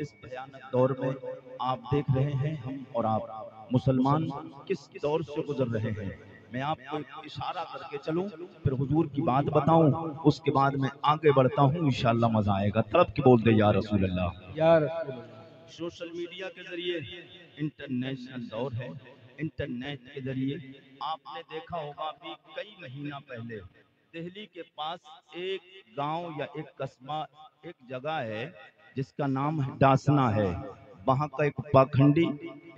इस भयानक दौर में आप देख रहे हैं हम और आप मुसलमान किस दौर से गुजर रहे हैं। मैं आपको एक इशारा करके चलूं, फिर हुजूर की बात बताऊं, उसके बाद मैं आगे बढ़ता हूं, इंशाअल्लाह मजा आएगा। तड़प के बोल दे या रसूल अल्लाह, या रसूल अल्लाह। सोशल मीडिया के जरिए इंटरनेशनल दौर है। इंटरनेट के जरिए आपने देखा होगा अभी कई महीना पहले दिल्ली के पास एक गांव या एक कस्बा, एक जगह है जिसका नाम डासना है। वहां का एक पाखंडी,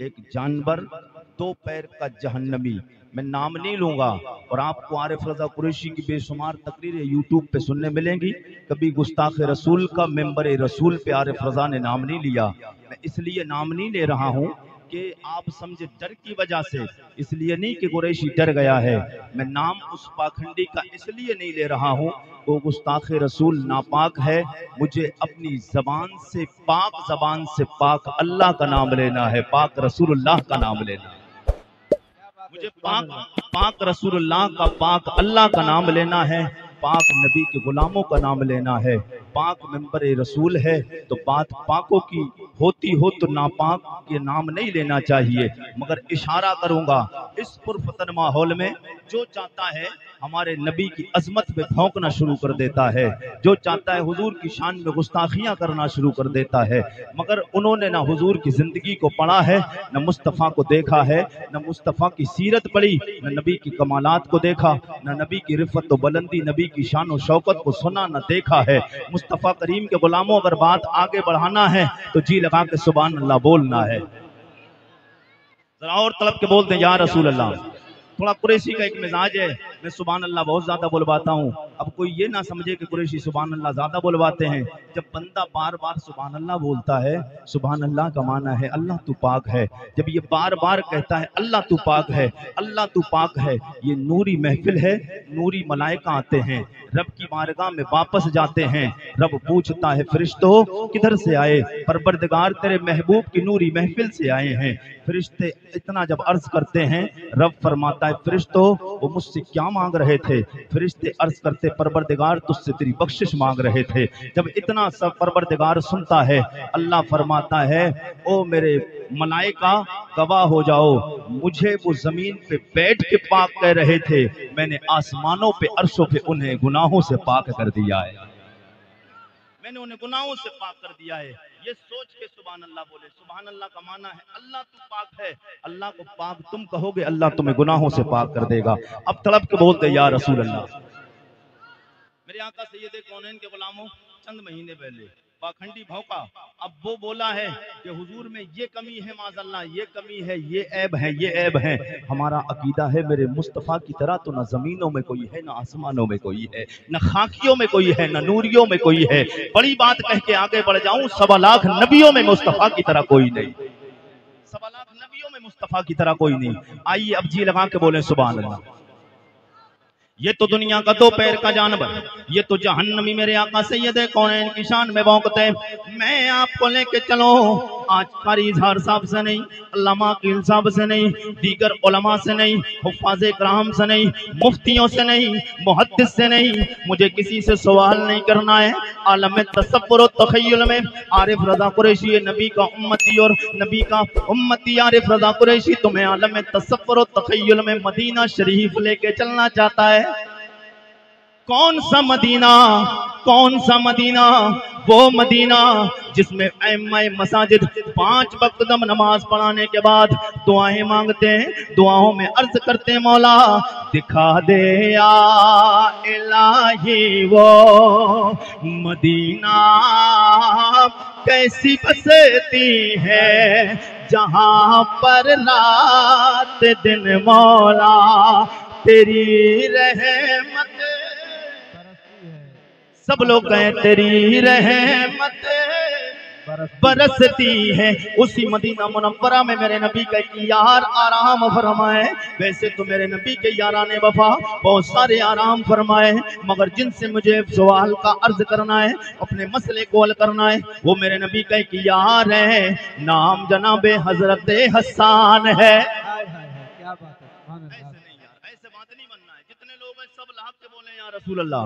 एक जानवर, दो पैर का जहन्नमी, मैं नाम नहीं लूंगा, और आपको आरिफ रजा कुरैशी की बेशुमार तकरीरें यूट्यूब पे सुनने मिलेंगी। कभी गुस्ताख रसूल का मेंबर रसूल पे आरिफ रजा ने नाम नहीं लिया। मैं इसलिए नाम नहीं ले रहा हूं कि आप समझे डर की वजह से, इसलिए नहीं कि कुरैशी डर गया है। मैं नाम उस पाखंडी का इसलिए नहीं ले रहा हूं, वो गुस्ताख रसूल नापाक है। मुझे अपनी जबान से पाक अल्लाह का नाम लेना है, पाक रसूलुल्लाह का नाम लेना है। मुझे पाक रसूलुल्लाह का, पाक अल्लाह का नाम लेना है, पाक नबी के गुलामों का नाम लेना है। पाक मेंबर रसूल है तो बात पाकों की होती हो तो नापाक के नाम नहीं लेना चाहिए। मगर इशारा करूंगा, इस पुरफतन माहौल में जो चाहता है हमारे नबी की अजमत पे भौंकना शुरू कर देता है, जो चाहता है हुजूर की शान में गुस्ताखियां करना शुरू कर देता है। मगर उन्होंने ना हुजूर की जिंदगी को पढ़ा है, न मुस्तफ़ा को देखा है, न मुस्तफ़ा की सीरत पढ़ी, न नबी की कमालात को देखा, न नबी की रिफत व बुलंदी, नबी की शान और शौकत को सुना न देखा है। मुस्तफ़ा करीम के गुलामों, अगर बात आगे बढ़ाना है तो जी लगा के सुभान अल्लाह बोलना है। जरा और तलब के बोलते हैं या रसूल अल्लाह। थोड़ा कुरैशी का एक मिजाज है, मैं सुभान अल्लाह बहुत ज्यादा बुलवाता हूँ। अब कोई ये ना समझे कि कुरैशी सुभान अल्लाह ज्यादा बुलवाते हैं। जब बंदा बार बार सुभान अल्लाह बोलता है, सुभान अल्लाह का माना है अल्लाह तू पाक है। जब ये बार बार कहता है अल्लाह तू पाक है, अल्लाह तू पाक है, ये नूरी महफिल है, नूरी मलाइका आते हैं, रब की बारगाह में वापस जाते हैं। रब पूछता है फरिश्तों किधर से आए? परवरदिगार तेरे महबूब की नूरी महफिल से आए हैं। फरिश्ते इतना जब अर्ज करते हैं, रब फरमाता है फरिश्तों वो मुझसे क्या मांग रहे थे? फरिश्ते अर्ज करते परवरदिगार तुझसे तेरी बख्शिश मांग रहे थे। जब इतना सब परवरदिगार सुनता है, अल्लाह फरमाता है ओ मेरे मलाइका गवाह हो जाओ, मुझे वो जमीन पे बैठ के पाक कह रहे थे, मैंने आसमानों पे अर्शों पे उन्हें गुनाहों से पाक कर दिया है। मैंने उन्हें गुनाहों से पाक कर दिया है। ये सोच के सुभान अल्लाह बोले। सुभान अल्लाह का माना है अल्लाह तू पाक है, अल्लाह को पाक तुम कहोगे, अल्लाह तुम्हें गुनाहों से पाक कर देगा। अब तड़प के बोलते या रसूल अल्लाह। मेरे आका सैयद कौनैन के गुलामों, चंद महीने पहले पाखंडी भौंका। अब वो बोला है कि हुजूर में ये कमी है, माज़अल्लाह ये कमी है, ये ऐब है, ये ऐब है। हमारा अकीदा है मेरे मुस्तफ़ा की तरह तो न जमीनों में कोई है, न आसमानों में कोई है, न खाकियों में कोई है, न नूरियों में कोई है। बड़ी बात कह के आगे बढ़ जाऊं, 1.25 लाख नबियों में मुस्तफ़ा की तरह कोई नहीं, 1.25 लाख नबियों में मुस्तफ़ा की तरह कोई नहीं। आइए अब जी लगा के बोले सुभान अल्लाह। ये तो दुनिया का 2 पैर का जानवर, ये तो जहन्नमी मेरे आका सैयद कौनैन की शान में भौंकते। मैं आपको लेके चलो आज कारी इजहार साहब से नहीं, अल्लामा अकील साहब से नहीं, दीगर उलमा से नहीं, हुफ्फाज़े कराम से नहीं, मुफ्तियों से नहीं, मुहद्दिस से नहीं, मुझे किसी से सवाल नहीं करना है। आलम तसव्वुर और तख़य्युल में आरिफ रज़ा कुरैशी नबी का उम्मती और नबी का उम्मती आरिफ रज़ा कुरैशी तुम्हें आलम तसव्वुर और तख़य्युल में मदीना शरीफ लेके चलना चाहता है। कौन सा मदीना? कौन सा मदीना? वो मदीना जिसमें अइम्माए मसाजिद 5 वक्त दम नमाज पढ़ाने के बाद दुआएं मांगते हैं, दुआओं में अर्ज करते हैं मौला दिखा दे या इलाही वो मदीना कैसी बसती है, जहां पर रात दिन मौला तेरी रहमत। सब लोग कहें तेरी रहमत बरसती है। उसी मदीना मुनव्वरा में मेरे नबी का यार आराम फरमाए। वैसे तो मेरे नबी के याराने वफा बहुत सारे आराम फरमाए, मगर जिनसे मुझे सवाल का अर्ज करना है, अपने मसले को हल करना है, वो मेरे नबी का यार है, नाम जनाबे हजरत हसन है। क्या बात है, ऐसे नहीं यार, ऐसे बात नहीं बनना है। जितने लोग हैं सब लाख के बोले या रसूल अल्लाह,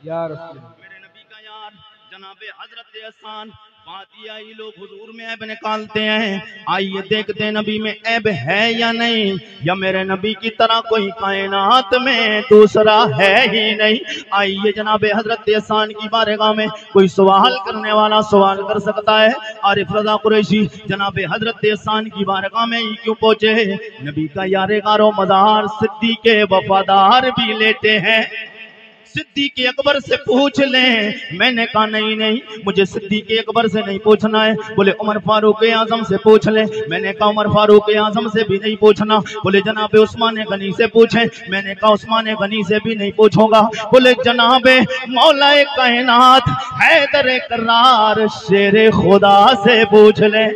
या रसूल। मेरे नबी का यार जनाबे हजरत हसन बात ये आई, लोग हुजूर में ऐब निकालते हैं। आइए देखते हैं नबी में ऐब है या नहीं, या मेरे नबी की तरह कोई कायनात में दूसरा है ही नहीं। आइए जनाब हजरत एहसान की बारगाह में कोई सवाल करने वाला सवाल कर सकता है। आरिफ रजा कुरैशी जनाब हजरत एहसान की बारगाह में ही क्यों पहुंचे? नबी का यारे गारो मदार सिद्दीक़ वफादार भी लेते हैं। सिद्दीक़ अकबर से पूछ लें। मैंने कहा नहीं नहीं, मुझे सिद्दीक़ अकबर से नहीं पूछना है। बोले उमर फारूक आजम से पूछ ले। मैंने कहा उमर फारूक आजम से भी नहीं पूछना। बोले जनाब उस्मान गनी से पूछे। मैंने कहा उस्मान गनी से भी नहीं पूछूंगा। बोले जनाब मौला कायनात हैदर करार शेर खुदा से पूछ ले।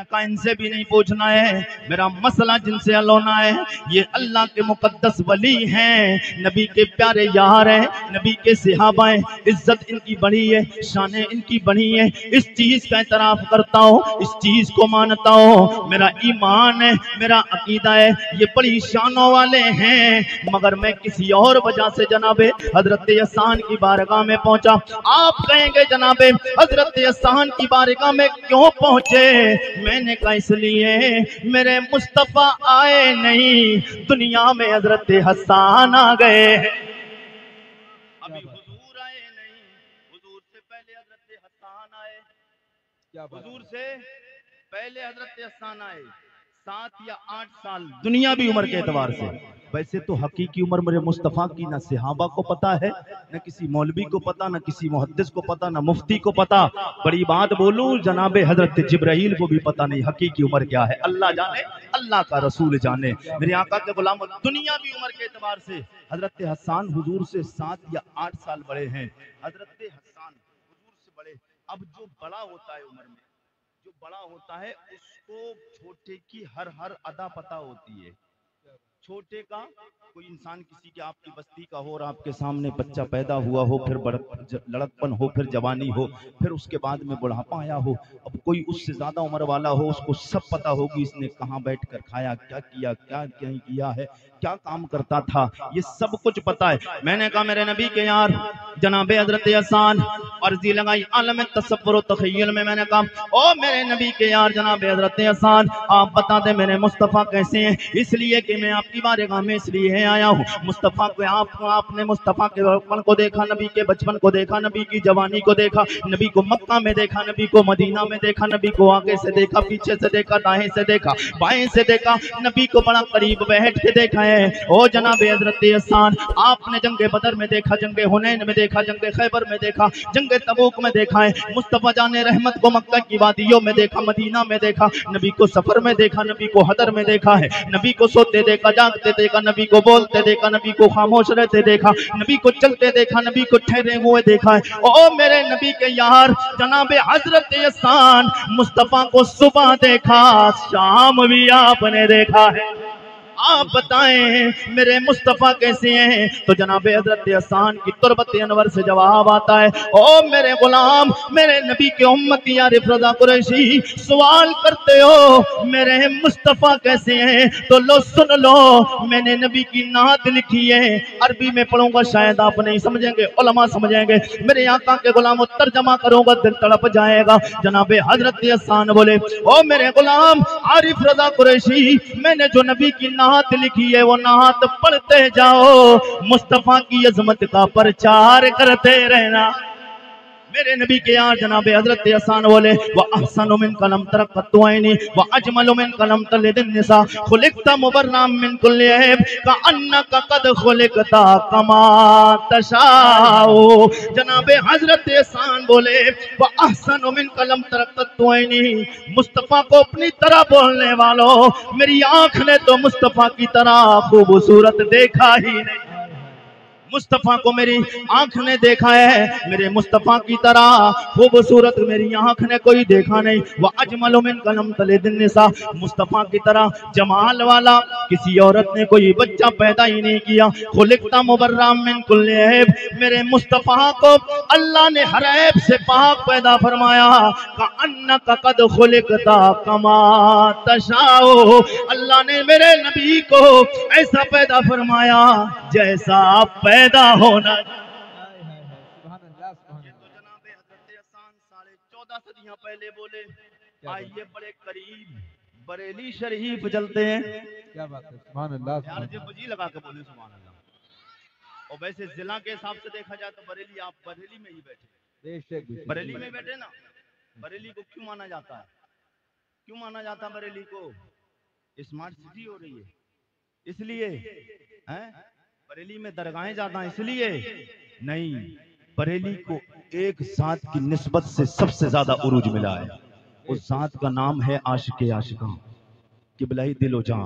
का इनसे भी नहीं पूछना है, मेरा मसला जिनसे हल होना है। ये अल्लाह के मुकद्दस वली हैं, नबी के प्यारे यार हैं, नबी के सहाबा हैं। इज्जत इनकी बड़ी है, शान इनकी बड़ी है। इस चीज का एतराफ करता हूँ, इस चीज को मानता हूँ। मेरा ईमान है, मेरा अकीदा है, ये बड़ी शानों वाले हैं। मगर मैं किसी और वजह से जनाबे हजरत एहसान की बारगाह में पहुंचा। आप कहेंगे जनाबे हजरत एहसान की बारगाह में क्यों पहुंचे? मैंने कहा इसलिए मेरे मुस्तफा आए नहीं, दुनिया में हजरत हसन आ गए। अभी हुजूर आए नहीं, हुजूर से पहले हजरत हसन आए। हुजूर से पहले हजरत हसन आए। 7 या 8 साल दुनियावी उम्र के एतबार से। वैसे तो हकीकी उम्र मेरे मुस्तफ़ा की न सहाबा को पता है, न किसी मौलवी को पता, न किसी मुहद्दिस को पता, न मुफ्ती को पता। बड़ी बात बोलूं, जनाबे हजरत जिब्राइल को भी पता नहीं हकीकी उम्र क्या है। अल्लाह जाने, अल्लाह का रसूल जाने। मेरे आका के गुलाम दुनियावी उम्र के एतबार से हजरत हसन हुजूर से 7 या 8 साल बड़े हैं। हजरत हसन हुजूर से बड़े। अब जो बड़ा होता है उम्र में, जो बड़ा होता है उसको छोटे की हर अदा पता होती है। छोटे का कोई इंसान किसी के आपकी बस्ती का हो और आपके सामने बच्चा पैदा हुआ हो, फिर लड़कपन हो, फिर जवानी हो, फिर उसके बाद में बुढ़ापा आया हो। अब कोई उससे ज्यादा उम्र वाला हो, उसको सब पता होगी इसने कहाँ बैठकर खाया, क्या किया, क्या नहीं किया है, क्या काम करता था, ये सब कुछ पता है। मैंने कहा मेरे नबी के यार जनाबे हजरत हसन, अर्जी लगाई आलम तसव्वुर तखय्युल में। मैंने कहा ओ मेरे नबी के यार जनाबे हजरत हसन, आप बता दे मेरे मुस्तफ़ा कैसे हैं। इसलिए कि मैं आपकी बारगाह में इसलिए आया हूँ। मुस्तफ़ा को आपने मुस्तफ़ा के बचपन को देखा, नबी के बचपन को देखा, नबी की जवानी को देखा, नबी को मक्का में देखा, नबी को मदीना में देखा, नबी को आगे से देखा, पीछे से देखा, दाएं से देखा, बाएं से देखा, नबी को बड़ा करीब बैठ के देखा है। ओ जनाबे हजरत हसन, आपने जंगे बदर में देखा, जंगे हुनैन में देखा, जंगे खैबर में देखा, जंगे तबूक में देखा है। मुस्तफ़ा जाने रहमत को मक्का की वादियों में देखा, मदीना में देखा, नबी को सफर में देखा, नबी को हदर में देखा है, नबी को सोते देखा, जागते देखा, नबी को बोलते देखा, नबी को खामोश रहते देखा, नबी को चलते देखा, नबी को ठहरे हुए देखा है। ओ मेरे नबी के यार जनाबे हजरत हसन, मुस्तफ़ा को सुबह देखा, शाम भी आपने देखा है। आप बताएं मेरे मुस्तफ़ा कैसे हैं? तो जनाबे हजरत हसन की तुरबत अनवर से जवाब आता है, ओ मेरे गुलाम, मेरे नबी के उम्मती आरिफ रज़ा कुरैशी सवाल करते हो मेरे मुस्तफ़ा कैसे हैं? तो लो सुन लो, मैंने नबी की नात लिखी है, अरबी में पढ़ूंगा शायद आप नहीं समझेंगे, उलमा समझेंगे। मेरे आका के गुलाम तर्जमा करूंगा दिल तड़प जाएगा। जनाबे हजरत हसन बोले, ओ मेरे गुलाम आरिफ रज़ा कुरैशी, मैंने जो नबी की नात लिखी है वो नात पढ़ते जाओ, मुस्तफ़ा की अजमत का प्रचार करते रहना। मेरे नबी के यार जनाबे हजरत हसन बोले, व अहसनु मिन कलम तरक़्क़तु ऐनी व अजमलु मिन कलम तलिदिन निसा खुलिक़्ता मुबर्रअम मिन कुल्लि ऐब कअन्नका क़द खुलिक़ता कमा तशाउ। जनाबे हजरत हसन बोले, व अहसनु मिन कलम तरक़्क़तु ऐनी, मुस्तफ़ा को अपनी तरह बोलने वालों, मेरी आंख ने तो मुस्तफ़ा की तरह खूबसूरत देखा ही नहीं। मुस्तफ़ा को मेरी आंख ने देखा है, मेरे मुस्तफ़ा की तरह खूबसूरत मेरी आंख ने कोई देखा नहीं। वह अजमलु मिन कलम तलिदिन निसा, मुस्तफ़ा की तरह जमाल वाला किसी औरत ने कोई बच्चा पैदा ही नहीं किया। खुलिक़ता मुबर्रअम मिन कुल्लि ऐब, मेरे मुस्तफ़ा को अल्लाह ने हर ऐब से पाक पैदा फरमाया। कअन्नका क़द खुलिक़ता कमा तशाउ, अल्लाह ने मेरे नबी को ऐसा पैदा फरमाया जैसा पैदा होना। पहले बोले आइए बड़े करीब बरेली शरीफ चलते हैं। क्या बात है, सुभान अल्लाह। यार जब बजी लगा के बोले सुभान अल्लाह। और वैसे जिला के हिसाब से देखा जाए तो बरेली, आप बरेली में ही बैठे, बरेली में बैठे ना। बरेली को क्यों माना जाता है, क्यों माना जाता है बरेली को? स्मार्ट सिटी हो रही है इसलिए हैं? बरेली में दरगाहें ज्यादा इसलिए नहीं, बरेली को एक जात की निस्बत से सबसे ज्यादा उरूज मिला है। उस जात का नाम है आशिक आशिका किबलाई दिलो जां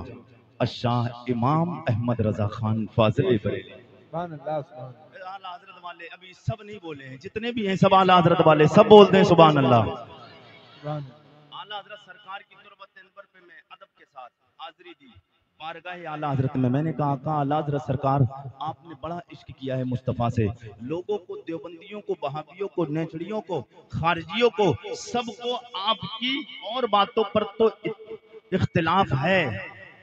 अशाह इमाम अहमद रजा खान फाजिल बरेली। आला हजरत वाले अभी सब नहीं बोले हैं, जितने भी हैं सब आला हजरत वाले सब बोलते हैं सुभान अल्लाह। आला हजरत सरकार की तुरबत अनवर पे मैं अदब के साथ हाजिरी दी बारगाह आला हजरत में। मैंने कहा आला हजरत सरकार आपने बड़ा इश्क किया है मुस्तफ़ा से। लोगों को, देवबंदियों को, वहाबियों को, नेचड़ियों को, खारजियों को, सबको आपकी और बातों पर तो इख्तिलाफ है,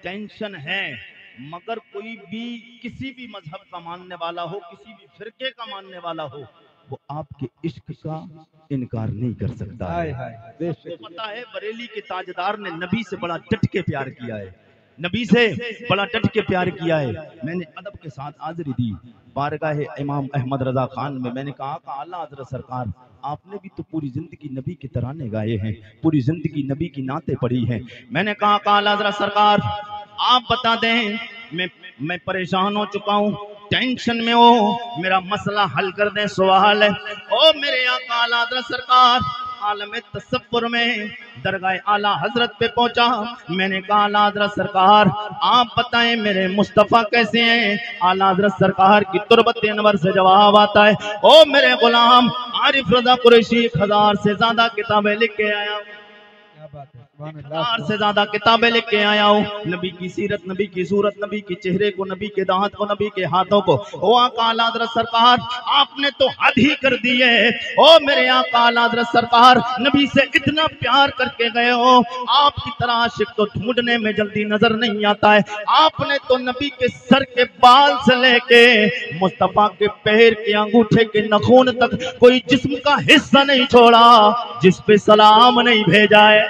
टेंशन है, मगर कोई भी किसी भी मजहब का मानने वाला हो, किसी भी फिरके का मानने वाला हो, वो आपके इश्क का इनकार नहीं कर सकता है। सबको पता है बरेली के ताजदार ने नबी से बड़ा डट के प्यार किया है, नबी से बड़ा डट के प्यार किया है। मैंने अदब के साथ हाजिरी दी बारगाह इमाम अहमद रजा खान में। मैंने कहा आला हजरत सरकार आपने भी तो पूरी जिंदगी नबी के तराने गाए हैं, पूरी जिंदगी नबी की नाते पढ़ी हैं। मैंने कहा आला हजरत सरकार आप बता दें, मैं परेशान हो चुका हूँ, टेंशन में हो, मेरा मसला हल कर दें, सवाल है। ओ मेरे आका आला हजरत सरकार आलम तसव्वुर में दरगाह आला हजरत पे पहुंचा। मैंने कहा आला हजरत सरकार आप बताएं मेरे मुस्तफ़ा कैसे हैं? आला हजरत सरकार की तुरबत अनवर से जवाब आता है, ओ मेरे गुलाम आरिफ रजा कुरैशी 1000 से ज्यादा किताबें लिख के आया हूं, 1000 से ज्यादा किताबें लिख के आया हूँ। नबी की सीरत, नबी की सूरत, नबी के चेहरे को, नबी के दांत को, नबी के हाथों को। ओ आका आला हज़रत सरकार आपने तो हद ही कर दी है। ओ मेरे आका आला हज़रत सरकार नबी से इतना प्यार करके गए हो, आपकी तरह आशिक तो ढूंढने में जल्दी नजर नहीं आता है। आपने तो नबी के सर के बाल से लेके मुस्तफा के पैर के अंगूठे के नखून तक कोई जिस्म का हिस्सा नहीं छोड़ा जिस पे सलाम नहीं भेजा है।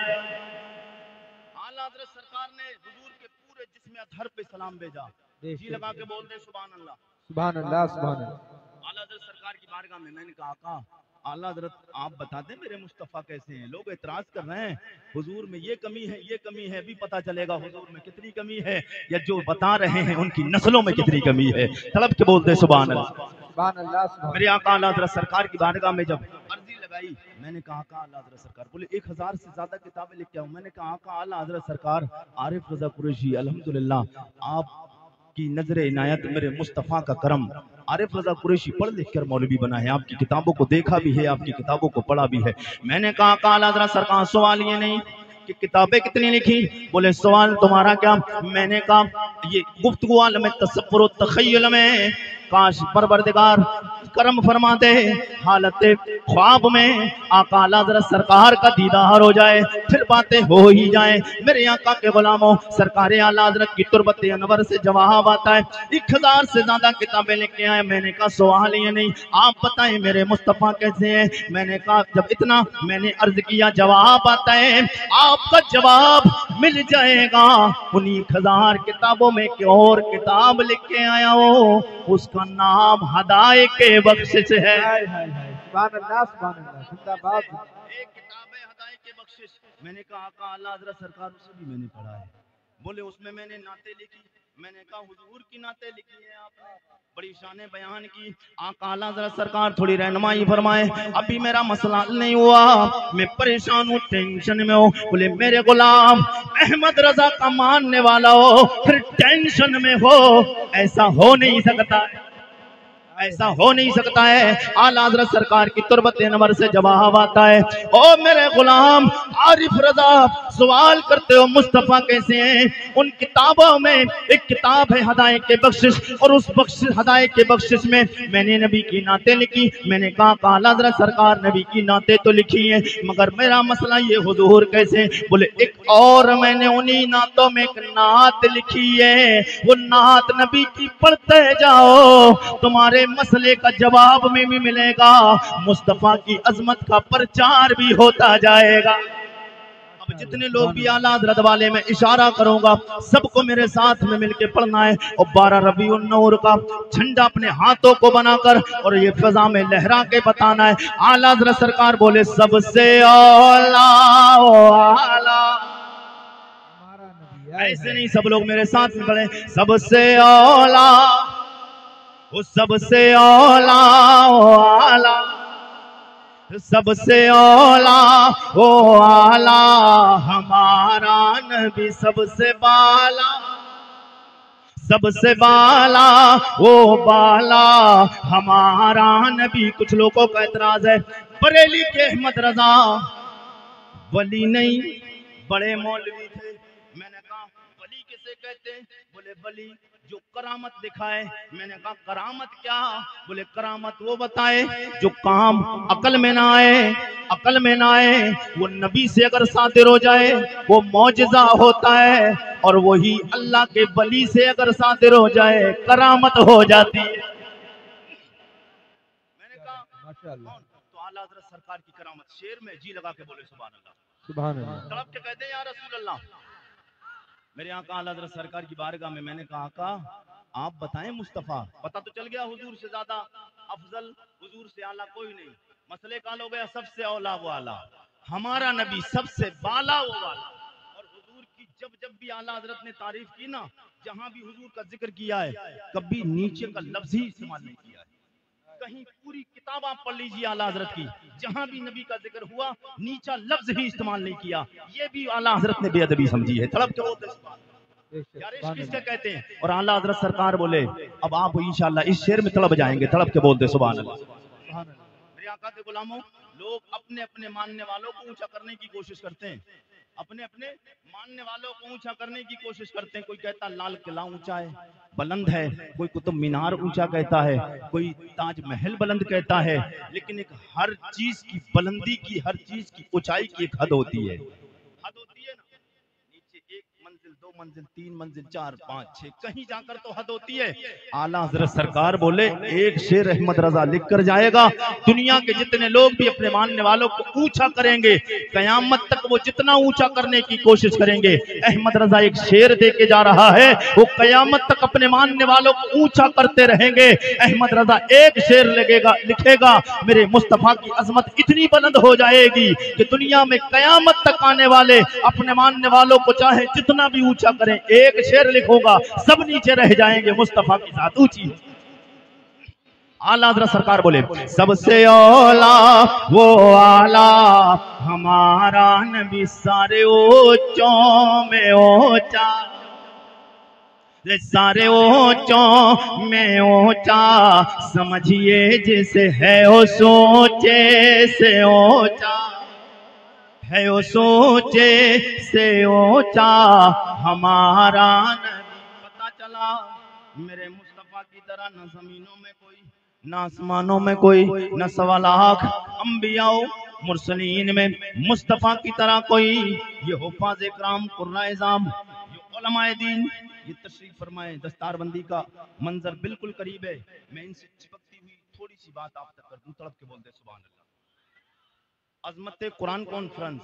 आला हज़रत सरकार ने हुजूर के पूरे जिस्म अतहर पे सलाम भेजा। जी लगा के बोल दे सुभान अल्लाह, सुभान अल्लाह, सुभान अल्लाह। आला हज़रत सरकार की बारगाह में मैंने कहा आका आला हज़रत आप बता दें मेरे मुस्तफ़ा कैसे हैं? लोग एतराज कर रहे हैं हुजूर में ये कमी है, ये कमी है, भी पता चलेगा हुजूर में कितनी कमी है, या जो बता रहे हैं उनकी नस्लों में कितनी कमी है। तड़प के बोलते सुभान अल्लाह, सुभान अल्लाह। मेरे आका आला हज़रत सरकार की बारगाह में जब अर्जी लगाई, मैंने कहा आका आला हज़रत सरकार, बोले 1000 से ज्यादा किताबें लिख के आऊं। मैंने कहा आका आला हज़रत सरकार आरिफ रज़ा कुरैशी अल्हम्दुलिल्लाह आपकी नजर इनायत, मेरे मुस्तफ़ा का करम, आरिफ रज़ा कुरैशी पढ़ लिख कर मौलवी बना है, आपकी किताबों को देखा भी है, आपकी किताबों को पढ़ा भी है। मैंने कहा आला हज़रत सरकार सवाल ये नहीं कि किताबें कितनी लिखी, बोले सवाल तुम्हारा क्या? मैंने कहा ये गुफ्तगू आलम तसव्वुर व तख़य्युल में काश परवरदिगार करम फरमा दे, हालत ख्वाब में आका आला हज़रत सरकार का दीदार हो जाए, फिर बातें हो ही जाए। मेरे आका के गुलामों सरकार आला हज़रत की तुरबत अनवर से जवाब आता है 1000 से ज्यादा किताबें लेके आए। मैंने कहा सवाल ये नहीं, आप बताएं मेरे मुस्तफ़ा कैसे हैं? मैंने कहा जब इतना मैंने अर्ज किया जवाब आता है, आपका जवाब मिल जाएगा। उन्हीं 1000 किताबों में एक और किताब लिख के आया हो, उसका नाम हदाए के बख्शिश है। सुभान अल्लाह, सुभान अल्लाह, जिंदाबाद। एक किताब है हदाए के बख्शिश। मैंने कहा आका आला हज़रत सरकार उसे भी मैंने पढ़ा है। बोले उसमें मैंने नाते लिखी। मैंने कहा हुजूर की नाते लिखी है आपने, बड़ी शान बयान की। आका आला हज़रत सरकार थोड़ी रहनुमाई फरमाए, अभी मेरा मसला नहीं हुआ, मैं परेशान हूँ, टेंशन में हूँ। बोले मेरे गुलाम अहमद रजा का मानने वाला हो फिर टेंशन में हो, ऐसा हो नहीं सकता, ऐसा हो नहीं सकता है। आला हज़रत सरकार की तुरबत अनवर से जवाब आता है, ओ मेरे गुलाम आरिफ रजा सवाल करते हो मुस्तफ़ा कैसे हैं? उन किताबों में एक किताब है हदाए के बख्शिश, और उस बख्शिश हदाए के बख्शिश में मैंने नबी की नाते लिखी। मैंने कहा आला हज़रत सरकार नबी की नाते तो लिखी है, मगर मेरा मसला ये हुजूर कैसे? बोले एक और मैंने उन्हीं नातों में एक नात लिखी है, वो नात नबी की पढ़ते जाओ, तुम्हारे मसले का जवाब में भी मिलेगा, मुस्तफा की अजमत का प्रचार भी होता जाएगा। अब जितने लोग भी आला हज़रत वाले में इशारा करूंगा, सबको मेरे साथ में मिलके पढ़ना है और 12 रबीउन नूर का झंडा अपने हाथों को बनाकर और ये फिजा में लहरा के बताना है। आला हज़रत सरकार बोले सबसे औला ओ आला, हमारा नबी है। ऐसे नहीं, सब लोग मेरे साथ में पढ़े, सबसे औला वो सबसे औला ओ आला, सबसे औला ओ आला हमारा नबी, सबसे बाला, सबसे बाला ओ बाला हमारा नबी। कुछ लोगों का एतराज है, बरेली के अहमद रजा वली नहीं बड़े मौलवी थे। मैंने कहा वली किसे कहते हैं? बोले वली जो करामत दिखाए। मैंने कहा करामत क्या? बोले करामत वो बताए जो काम अकल में ना आए, अकल में ना आए, वो नबी से अगर सातिर हो जाए वो मौजज़ा होता है, और वही अल्लाह के वली से अगर सातिर हो जाए करामत हो जाती है। मैंने कहा माशाअल्लाह, तो आला हज़रत सरकार की करामत, शेर में जी लगा के बोले सुभान अल्लाह, सुभान अल्लाह। तड़प के कहते हैं या रसूल अल्लाह। मेरे आका आला हज़रत सरकार की बारगाह में मैंने कहा आका आप बताएं मुस्तफ़ा, पता तो चल गया हुजूर से ज्यादा अफजल, हुजूर से आला कोई नहीं, मसले का हो गया सबसे औला वो आला, हमारा नबी सबसे बाला वो वाला। और हुजूर की जब जब भी आला हज़रत ने तारीफ की ना, जहां भी हुजूर का जिक्र किया है, कभी नीचे का लफ्ज ही इस्तेमाल नहीं किया है। कहीं पूरी किताब आप पढ़ लीजिए आला हज़रत की, जहां भी नबी का जिक्र हुआ नीचा लफ्ज ही इस्तेमाल नहीं किया। ये भी आला हज़रत ने बेअदबी समझी है। तड़प के बोलते यार इश्क किसके कहते हैं? और आला हज़रत सरकार बोले अब आप इंशाअल्लाह इस शेर में तड़प जाएंगे। तड़प के बोलते सुभान अल्लाह। मेरे आका के गुलामों, लोग अपने अपने मानने वालों को ऊंचा करने की कोशिश करते हैं, अपने अपने मानने वालों को ऊंचा करने की कोशिश करते हैं। कोई कहता लाल किला ऊंचा है, बुलंद है, कोई कुतुब मीनार ऊंचा कहता है, कोई ताजमहल बुलंद कहता है, लेकिन एक हर चीज की बुलंदी की, हर चीज की ऊंचाई की एक हद होती है। हद होती है ना, नीचे 1 मंजिल 2 मंजिल 3 मंजिल 4 5 6 कहीं जाकर तो हद होती है। आला हज़रत सरकार बोले एक शेर अहमद रजा लिख कर जाएगा, दुनिया के जितने लोग भी अपने मानने वालों को ऊंचा करेंगे, कयामत तक वो जितना ऊंचा करने की कोशिश करेंगे, अहमद रजा एक शेर दे के जा रहा है, वो कयामत तक अपने मानने वालों को ऊंचा करते रहेंगे। अहमद रजा एक शेर लिखेगा, मेरे मुस्तफा की अजमत इतनी बुलंद हो जाएगी कि दुनिया में कयामत तक आने वाले अपने मानने वालों को चाहे जितना भी ऊंचा करें, एक शेर लिखूंगा सब नीचे रह जाएंगे, मुस्तफा की जात ऊंची। आला हज़रत सरकार बोले सबसे औला वो आला हमारा नबी, सारे ऊंचों में ऊंचा, सारे ऊंचों में ऊंचा, समझिए जिसे है वो सोचे से ऊंचा, है वो सोचे से ऊंचा हमारा नबी। पता चला मेरे मुस्तफा की तरह न जमीनों में कोई, न आसमानों में कोई, न सवा लाख अंबियाओ मुरसलीन में मुस्तफा की तरह कोई। ये हुफ़ाज़ इकराम कुर्राइज़ाम, ये उलमाए दीन, ये तशरीफ फरमाए, दस्तारबंदी का मंजर बिल्कुल करीब है। मैं इनसे चिपकती हुई थोड़ी सी बात आप तक कर दूं, तड़प के बोलते सुभान अल्लाह। अज़मत कुरान कॉन्फ्रेंस,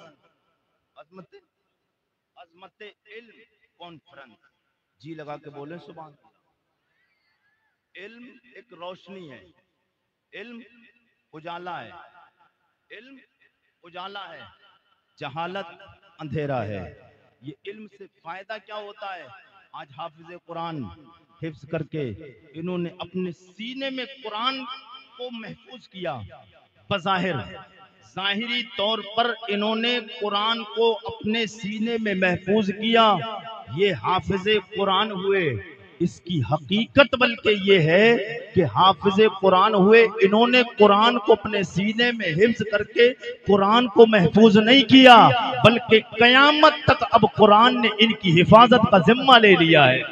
अज़मत इल्म कॉन्फ्रेंस, जी लगा के बोले सुभान अल्लाह। इल्म एक रोशनी है, इल्म उजाला है, इल्म उजाला है, जहालत अंधेरा है। ये इल्म से फायदा क्या होता है? आज हाफिज कुरान हिफ्ज करके इन्होंने अपने सीने में कुरान को महफूज किया। बज़ाहिर ज़ाहिरी तौर पर इन्होंने कुरान को अपने सीने में महफूज किया, ये हाफिज कुरान हुए। इसकी हकीकत बल्कि ये है कि हाफिज कुरान हुए, इन्होंने कुरान को अपने सीने में हिफ्ज करके कुरान को महफूज नहीं किया, बल्कि कयामत तक अब कुरान ने इनकी हिफाजत का जिम्मा ले लिया है।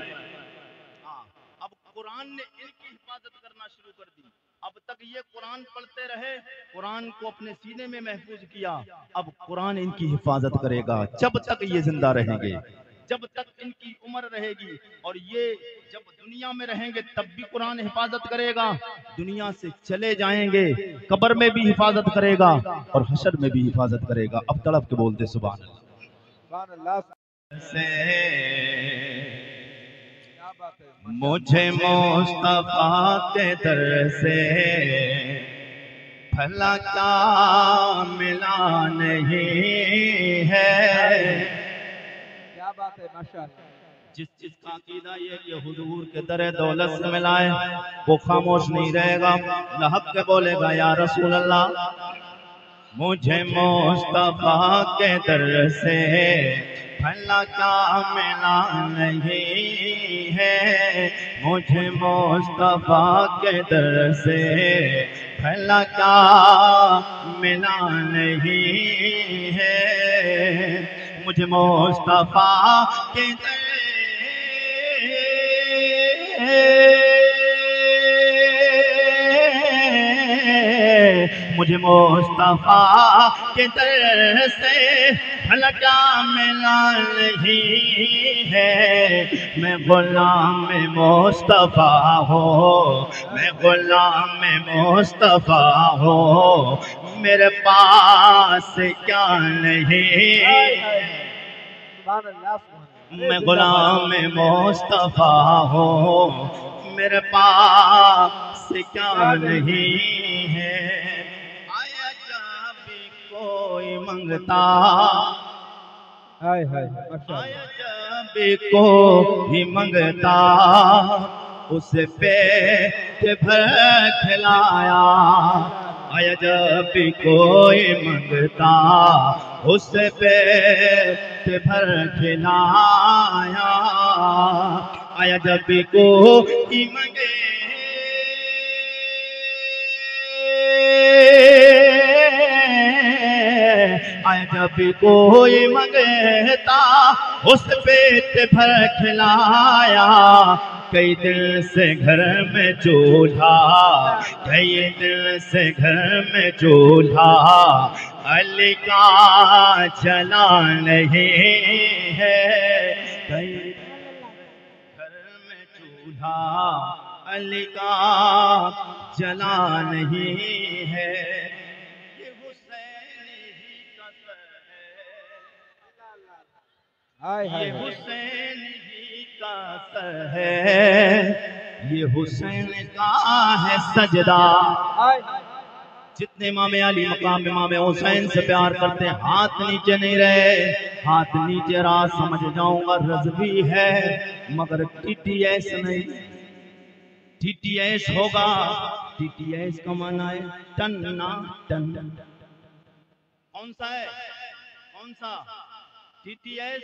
अब कुरान ने इनकी हिफाजत करना शुरू कर दी। अब तक ये कुरान पढ़ते रहे, कुरान को अपने सीने में महफूज किया, अब कुरान इनकी हिफाजत करेगा जब तक ये जिंदा रहेंगे। जब तक इनकी उम्र रहेगी, और ये जब दुनिया में रहेंगे तब भी कुरान हिफाजत करेगा, दुनिया से चले जाएंगे कब्र में भी हिफाजत करेगा और हशर में भी हिफाजत करेगा। अब तड़प के बोलते सुभान अल्लाह। से क्या बात है, मुझे मुस्तफा के दर से भला क्या मिला नहीं है। क्या बात है, माशाअल्लाह। जिस चीज का अकीदा ये कि हुजूर के दर दौलत से मिलाए, वो खामोश नहीं रहेगा, लहक के बोलेगा या रसूल अल्लाह, मुझे मुस्तफा के दर से भला क्या मिला नहीं है। मुझे मुस्तफा के दर से भला क्या मिला नहीं है। मुझे मुस्तफा के दर मुझे मुस्तफा के दर से भला क्या मिला नहीं है। मैं गुलाम मुस्तफा हो, मैं गुलाम मुस्तफा हो, मेरे पास क्या नहीं। मैं गुलाम मुस्तफा हो, मेरे पास क्या नहीं है। आया जब कोई मंगता, हाय हाय, माशाअल्लाह। आया जब कोई मंगता, उसे पेट भर खिलाया। आया जब कोई मंगता, उसे पेट भर खिलाया। आया जब कोई मंगे, आया जब कोई मंगता, उस पेट भर खिलाया। कई दिन से घर में चूल्हा, कई दिन से घर में चूल्हा, अली का चला नहीं है। कई घर में चूल्हा, अली का जला नहीं है। ये हुसैन ही का हाय हाय, ये हुसैन ही का है, ये हुसैन का है सजदा। हाय। जितने इमाम अली मकाम इमाम हुसैन से प्यार करते हैं, हाथ नीचे नहीं रहे, हाथ नीचे रहा समझ जाऊंगा रज़वी है, मगर टीटीएस नहीं। टीटीएस होगा, टीटीएस का माना है टन्ना टन। कौन सा है, कौन सा? टीटीएस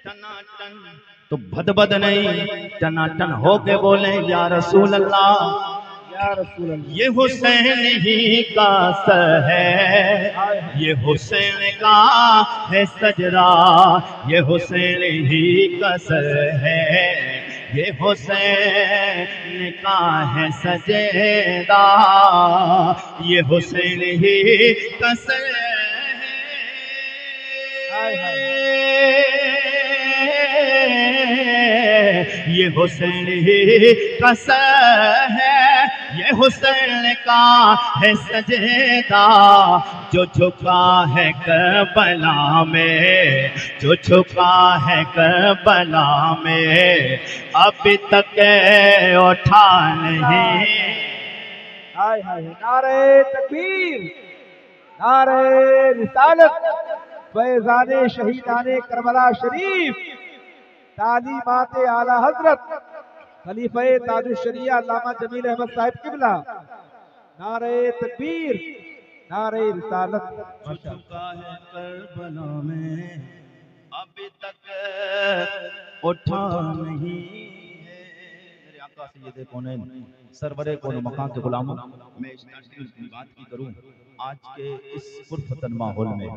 टनाटन। तो भदबद नहीं, टनाटन होके बोले या रसूल अल्लाह, या रसूल अल्लाह। ये हुसैन ही का सर है, ये हुसैन का है सजदा, ये हुसैन ही का सर है, ये हुसैन का है सजदा, ये हुसैन ही का सर है। ये हुसैन ही का सर है, ये हुसैन का है सजदा, जो झुका है करबला में, जो झुका है करबला में, अभी तक उठा नहीं। हाय हाय, नारे तकबीर, नारे रिसालत, फैज़ाने शहीदाने करबला शरीफ, तालीमाते आला हजरत खलीफे ताजुश शरिया अल्लामा जमील अहमद साहिब किबला। नारे तकबीर, नारे रिसालत। जो झुका है करबला में, अभी तक उठा नहीं है। मेरे आका सैयद कौनैन सरवरे कौन मकाम के गुलामों, मैं इस बात की करूं आज के इस पुरफतन माहौल में